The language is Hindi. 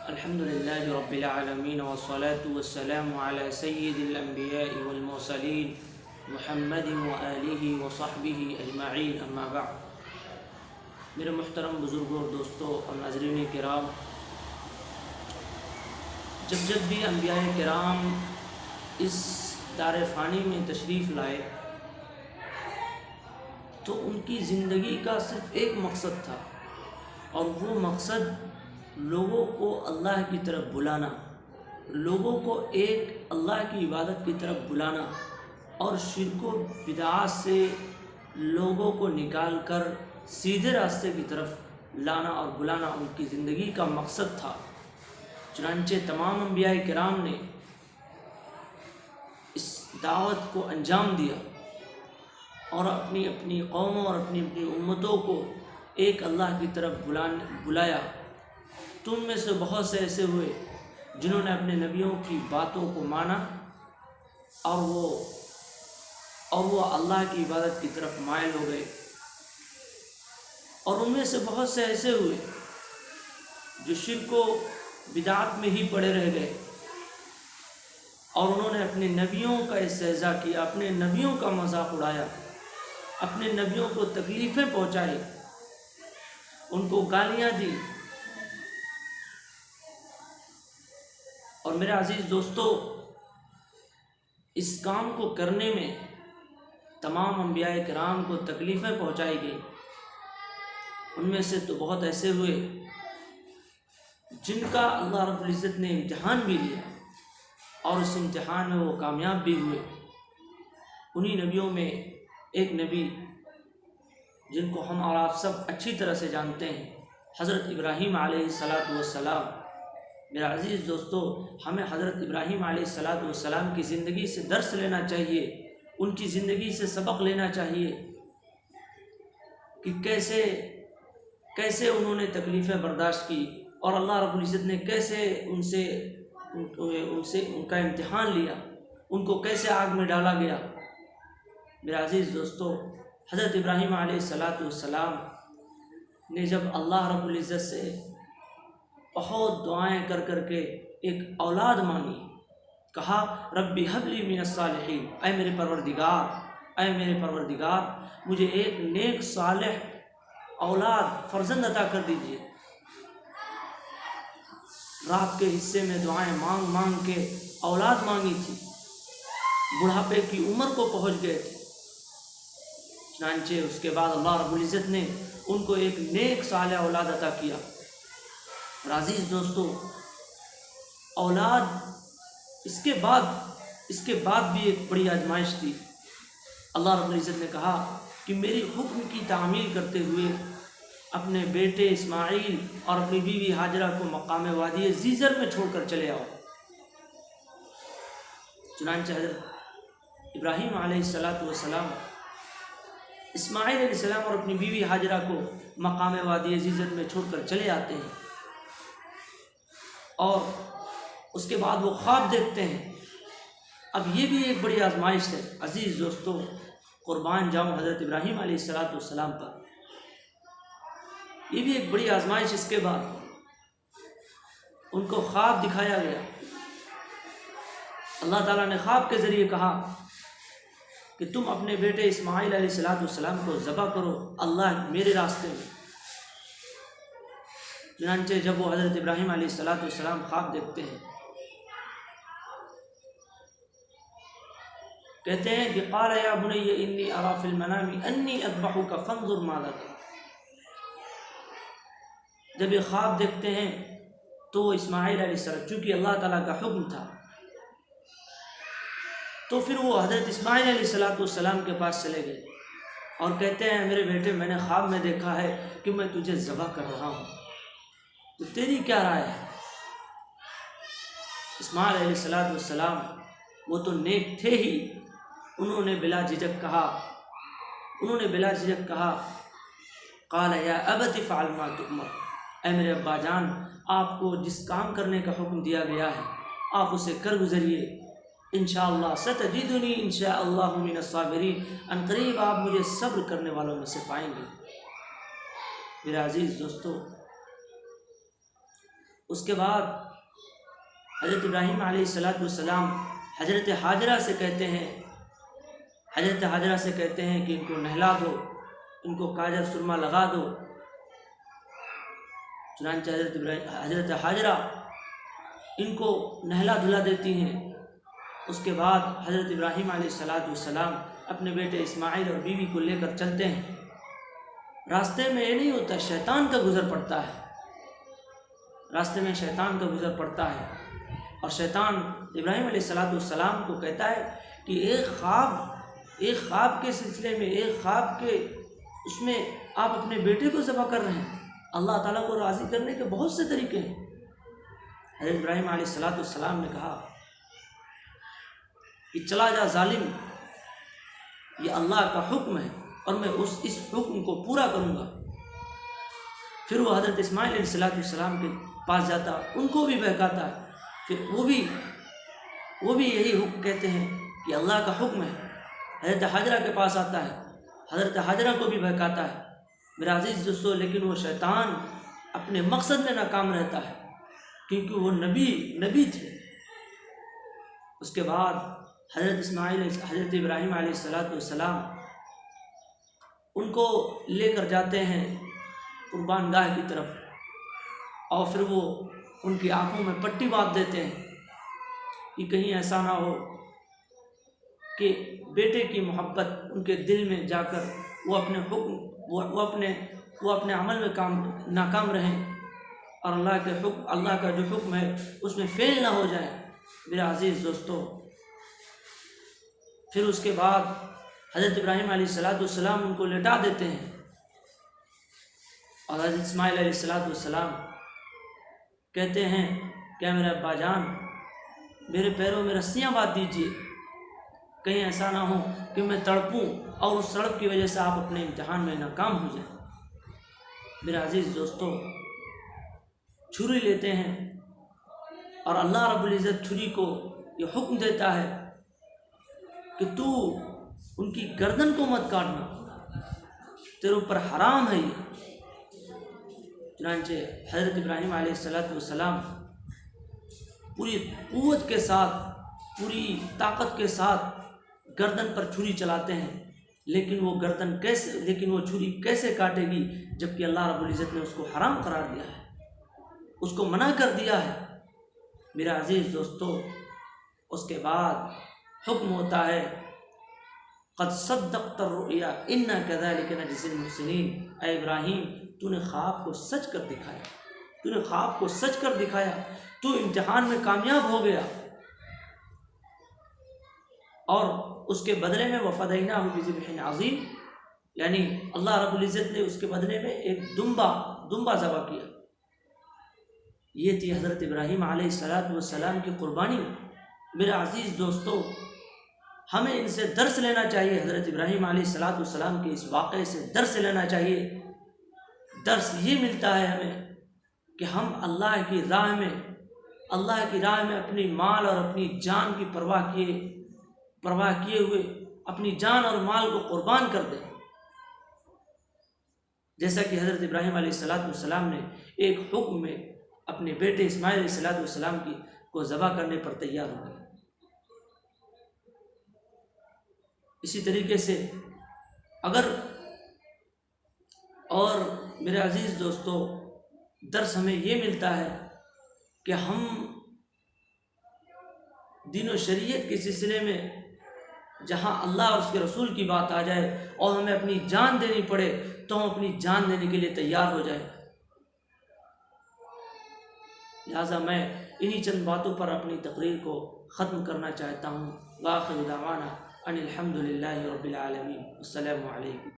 अल्हम्दुलिल्लाहि रब्बिल आलमीन वस्सलातु वस्सलामु अला सय्यिदिल अंबिया'i वल मुरसलीन मुहम्मदिन व आलिहि व सहबिहि अजमाइन अम्मा बअद। मेरे मुहतरम बुज़ुर्गों और दोस्तों और नाज़रीन किराम, जब भी अंबियाए किराम इस दार फ़ानी में तशरीफ़ लाए तो उनकी ज़िंदगी का सिर्फ़ एक मकसद था, और वो मकसद लोगों को अल्लाह की तरफ बुलाना, लोगों को एक अल्लाह की इबादत की तरफ बुलाना और शिर्क व बिदअत से लोगों को निकाल कर सीधे रास्ते की तरफ लाना और बुलाना उनकी ज़िंदगी का मकसद था। चुनांचे तमाम अंबियाए किराम ने इस दावत को अंजाम दिया और अपनी अपनी कौमों और अपनी अपनी उम्मतों को एक अल्लाह की तरफ बुलाया। तुम में से बहुत से ऐसे हुए जिन्होंने अपने नबियों की बातों को माना और वो अल्लाह की इबादत की तरफ मायल हो गए, और उनमें से बहुत से ऐसे हुए जो शिर्क व बिदअत में ही पड़े रह गए और उन्होंने अपने नबियों का इस्तेहज़ा किया, अपने नबियों का मजाक उड़ाया, अपने नबियों को तकलीफ़ें पहुँचाई, उनको गालियाँ दी। और मेरे अज़ीज़ दोस्तों, इस काम को करने में तमाम अंबियाए किराम को तकलीफ़ें पहुँचाई गई। उनमें से तो बहुत ऐसे हुए जिनका अल्लाह रब्बुल इज़्ज़त ने इम्तिहान भी लिया और उस इम्तिहान में वो कामयाब भी हुए। उन्हीं नबियों में एक नबी जिनको हम और आप सब अच्छी तरह से जानते हैं, हज़रत इब्राहीम अलैहिस्सलातु वस्सलाम। मेरा अज़ीज़ दोस्तों, हमें हज़रत इब्राहीम अलैहिस्सलातु वस्सलाम की ज़िंदगी से दर्स लेना चाहिए, उनकी ज़िंदगी से सबक लेना चाहिए कि कैसे उन्होंने तकलीफ़ें बर्दाश्त की और अल्लाह रब्बुल इज़्ज़त ने कैसे उनसे उनका इम्तिहान लिया, उनको कैसे आग में डाला गया। मेरा अज़ीज़ दोस्तों, हज़रत इब्राहीम अलैहिस्सलातु वस्सलाम ने जब अल्लाह रब्बुल इज़्ज़त से बहुत दुआएं कर के एक औलाद मांगी, कहा रब्बी हबली मिनस सालिहीन, ऐ मेरे परवरदिगार मुझे एक नेक सालेह औलाद फर्जंद अता कर दीजिए। रात के हिस्से में दुआएं मांग के औलाद मांगी थी, बुढ़ापे की उम्र को पहुंच गए थे। चुनांचे उसके बाद अल्लाह रब्बुल इज़्ज़त ने उनको एक नेक सालेह औलाद अता किया। अज़ीज़ दोस्तों, औलाद इसके बाद भी एक बड़ी आजमाइश थी। अल्लाह रब्बुल इज़्ज़त ने कहा कि मेरी हुक्म की तामील करते हुए अपने बेटे इस्माइल और अपनी बीवी हाजरा को मकाम वादी ज़ीज़र में छोड़कर चले आओ। चुनांचे हज़रत इब्राहीम अलैहिस्सलातु वस्सलाम इस्माइल अलैहिस्सलाम और अपनी बीवी हाजरा को मकाम वादी ज़ीज़र में छोड़कर चले आते हैं, और उसके बाद वो ख्वाब देखते हैं। अब ये भी एक बड़ी आजमाइश है अज़ीज़ दोस्तों, कुर्बान जाऊँ हज़रत इब्राहीम अलैहिस्सलातु वस्सलाम पर। ये भी एक बड़ी आजमाइश। इसके बाद उनको ख्वाब दिखाया गया। अल्लाह ताला ने ख्वाब के ज़रिए कहा कि तुम अपने बेटे इस्माइल अलैहिस्सलातु वस्सलाम को ज़बह करो अल्लाह मेरे रास्ते में। चुनांचे जब वो हज़रत इब्राहीम अलैहिस्सलातु वस्सलाम ख्वाब देखते हैं, कहते हैं कि क़ाल या बुनय्या इन्नी अरा फ़िल मनामी अन्नी अज़बहुका फ़ंज़ुर माज़ा तरा। जब ये ख्वाब देखते हैं तो इस्माइल अलैहिस्सलाम, चूँकि अल्लाह ताला का हुक्म था, तो फिर वो हज़रत इस्माइल अलैहिस्सलातु वस्सलाम के पास चले गए और कहते हैं मेरे बेटे, मैंने ख्वाब में देखा है कि मैं तुझे ज़बह कर रहा हूँ, तो तेरी क्या राय है। इस्माइल अलैहिस्सलातु वस्सलाम वो तो नेक थे ही, उन्होंने बिला झिझक कहा क़ाल या अबति फ़अल मा तुअमर, ऐ मेरे अब्बा जान, आपको जिस काम करने का हुक्म दिया गया है आप उसे कर गुजरिए। इंशाअल्लाह सतजिदुनी इंशाअल्लाहु मिनस साबिरीन, अनकरीब आप मुझे सब्र करने वालों में से पाएंगे। मेरे अज़ीज़ दोस्तों, उसके बाद हज़रत इब्राहीम अलैहिस्सलाम हज़रत हाजरा से कहते हैं कि इनको नहला दो, इनको काजर सुरमा लगा दो। चुनांचे हज़रत हाजरा इनको नहला धुला देती हैं। उसके बाद हज़रत इब्राहीम अलैहिस्सलाम अपने बेटे इस्माइल और बीवी को लेकर चलते हैं। रास्ते में ये नहीं होता, शैतान का गुज़र पड़ता है, रास्ते में शैतान का गुज़र पड़ता है और शैतान इब्राहीम अलैहिस्सलाम को कहता है कि एक ख्वाब के सिलसिले में, एक ख्वाब के उसमें आप अपने बेटे को ज़बह कर रहे हैं। अल्लाह ताला को राज़ी करने के बहुत से तरीके हैं। हज़रत इब्राहीम अलैहिस्सलाम ने कहा कि चला जा जालिम, ये अल्लाह का हुक्म है और मैं इस हुक्म को पूरा करूँगा। फिर वो हज़रत इस्माइल अलैहिस्सलाम के पास जाता, उनको भी बहकाता है। फिर वो भी यही हुक्म कहते हैं कि अल्लाह का हुक्म है। हज़रत हाजरा के पास आता है, हज़रत हाजरा को भी बहकाता है। मेरा अजीज़ दोस्तों, लेकिन वो शैतान अपने मकसद में नाकाम रहता है, क्योंकि वो नबी थे। उसके बाद हज़रत इब्राहीम अलैहिस्सलाम उनको लेकर जाते हैं कुर्बान गाह की तरफ, और फिर वो उनकी आंखों में पट्टी बांध देते हैं कि कहीं ऐसा ना हो कि बेटे की मोहब्बत उनके दिल में जाकर वो अपने हुक्म वो अपने अमल में नाकाम रहें और अल्लाह का जो हुक्म है उसमें फेल ना हो जाए। मेरा अजीज़ दोस्तों, फिर उसके बाद हज़रत इब्राहीम अलैहिस्सलाम उनको लेटा देते हैं और हज़रत इस्माइल अलैहिस्सलाम कहते हैं, क्या मेरे अब्बा जान, मेरे पैरों में रस्सियाँ बांध दीजिए, कहीं ऐसा ना हो कि मैं तड़पूं और उस सड़प की वजह से आप अपने इम्तिहान में नाकाम हो जाए। मेरे अजीज़ दोस्तों, छुरी लेते हैं और अल्लाह रब्बुल इज़्ज़त छुरी को ये हुक्म देता है कि तू उनकी गर्दन को मत काटना, तेरे ऊपर हराम है ये। चुनांचे हज़रत इब्राहीम अलैहिस्सलाम पूरी क़ुव्वत के साथ, पूरी ताकत के साथ गर्दन पर छुरी चलाते हैं, लेकिन वो छुरी कैसे काटेगी जबकि अल्लाह रब्बुल इज़्ज़त ने उसको हराम करार दिया है, उसको मना कर दिया है। मेरा अजीज़ दोस्तों, उसके बाद हुक्म होता है, क़द सद्दक़्ता रुया इन्ना कज़ालिका नजज़िल मुहसिनीन। ऐ इब्राहीम, तूने ख्वाब को सच कर दिखाया, तू इम्तिहान में कामयाब हो गया और उसके बदले में वफ़दैनाहु बिज़िब्हिन अज़ीम, यानी अल्लाह रब्बुल इज़्ज़त ने उसके बदले में एक दुम्बा ज़बह किया। ये थी हज़रत इब्राहीम अलैहिस्सलाम की कुर्बानी। मेरे अजीज़ दोस्तों, हमें इनसे दर्स लेना चाहिए। हज़रत इब्राहीम अलैहिस्सलाम के इस वाक़े से दर्स लेना चाहिए। दर्स ये मिलता है हमें कि हम अल्लाह की राह में अपनी माल और अपनी जान की परवाह किए हुए अपनी जान और माल को कुर्बान कर दें, जैसा कि हज़रत इब्राहीम अलैहिस्सलाम ने एक हुक्म में अपने बेटे इस्माइल अलैहिस्सलाम को ज़बह करने पर तैयार हो गए। इसी तरीके से और मेरे अजीज़ दोस्तों, दर्स हमें ये मिलता है कि हम दीन और शरीयत के सिलसिले में जहाँ अल्लाह और उसके रसूल की बात आ जाए और हमें अपनी जान देनी पड़े तो हम अपनी जान देने के लिए तैयार हो जाए। लिहाजा मैं इन्हीं चंद बातों पर अपनी तकरीर को ख़त्म करना चाहता हूँ। वाखिर दावाना अनिल हम्दुलिल्लाहि रब्बिल आलमीन। अस्सलामु अलैकुम।